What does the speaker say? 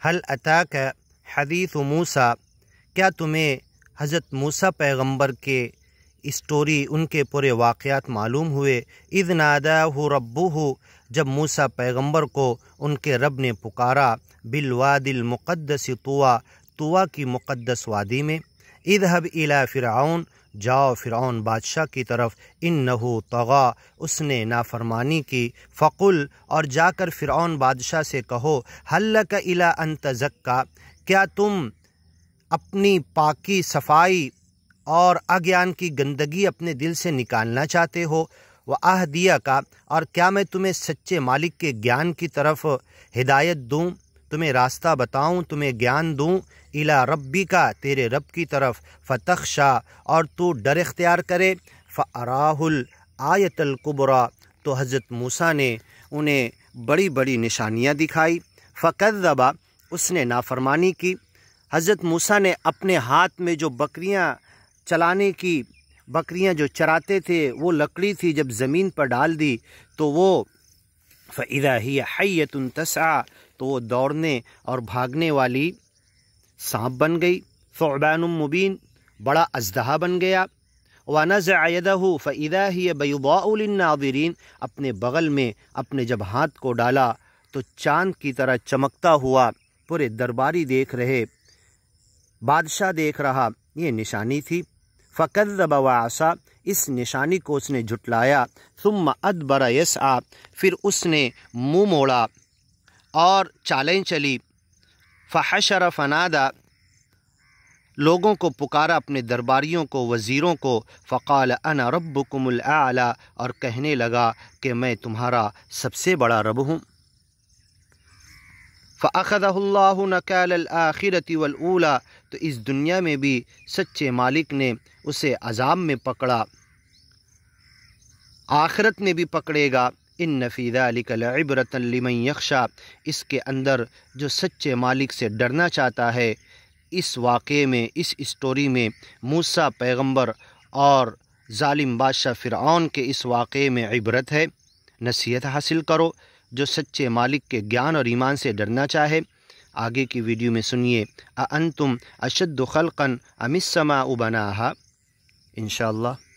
حل اتاک حدیث موسیٰ، کیا تمہیں حضرت موسیٰ پیغمبر کے اسٹوری، ان کے پورے واقعات معلوم ہوئے؟ اذ ناداہ ربہ، جب موسیٰ پیغمبر کو ان کے رب نے پکارا، بالوادی المقدس طویٰ، طویٰ کی مقدس وادی میں، اذهب الی فرعون، جاؤ فرعون بادشاہ کی طرف، انہ طغیٰ، اس نے نافرمانی کی، فقل، اور جا کر فرعون بادشاہ سے کہو، حل لک الی ان تزکیٰ، کیا تم اپنی پاکی، صفائی اور اگیان کی گندگی اپنے دل سے نکالنا چاہتے ہو؟ وَأَهْدِيَكَ، اور کیا میں تمہیں سچے مالک کے گیان کی طرف ہدایت دوں، تمہیں راستہ بتاؤں، تمہیں گیان دوں، اِلَىٰ رَبِّكَ، تیرے رب کی طرف، فَتَخْشَىٰ، اور تو ڈر اختیار کرے، فَأَرَاهُ الْآيَةَ الْكُبْرىٰ، تو حضرت موسیٰ نے انہیں بڑی بڑی نشانیاں دکھائی، فَكَذَّبَ، اس نے نافرمانی کی۔ حضرت موسیٰ نے اپنے ہاتھ میں جو بکریاں چلانے کی، بکریاں جو چراتے تھے، وہ لکڑی تھی، جب زمین پر ڈال دی تو وہ فَإِذَا هِيَ حَيَّةٌ تَسْعَىٰ، تو وہ دوڑنے اور بھاگنے والی سانپ بن گئی، ثعبان مبین، بڑا اژدہا بن گیا، وَنَزَعَ يَدَهُ فَإِذَا هِيَ بَيْضَاءُ لِلنَّاظِرِينَ، اپنے بغل میں اپنے جب ہاتھ کو ڈالا تو چاند کی طرح چمکتا ہوا، پورے درباری دیکھ رہے، بادشاہ دیکھ رہا، یہ نشانی تھی۔ فَكَذَّبَ وَعَصَىٰ، اس نشانی کو اس نے جھٹلایا، ثُمَّ أَدْبَرَ يَسْعَىٰ، پھر اس نے منہ موڑا اور چالیں چلی، فَحَشَرَ فَنَادَىٰ، لوگوں کو پکارا، اپنے درباریوں کو، وزیروں کو، فَقَالَ أَنَا رَبُّكُمُ الْأَعْلَىٰ، اور کہنے لگا کہ میں تمہارا سب سے بڑا رب ہوں۔ فَأَخَذَهُ اللَّهُ نَكَالَ الْآخِرَةِ وَالْأُولَىٰ، تو اس دنیا میں بھی سچے مالک نے اسے عذاب میں پکڑا، آخرت میں بھی پکڑے گا۔ إِنَّ فِي ذَلِكَ لَعِبْرَةً لِمَن يَخْشَىٰ، اس کے اندر جو سچے مالک سے ڈرنا چاہتا ہے، اس واقعے میں، اس اسٹوری میں موسیٰ پیغمبر اور ظالم بادشاہ فرعون کے اس واقعے میں عبرت ہے، نصیحت حاصل کرو۔ جو سچے مالک کے گیان اور ایمان سے ڈرنا چاہے، آگے کی ویڈیو میں سنیے، أَأَنْتُمْ أَشَدُّ خَلْقًا أَمِ السَّمَاءُ بَنَاهَا، انشاءاللہ۔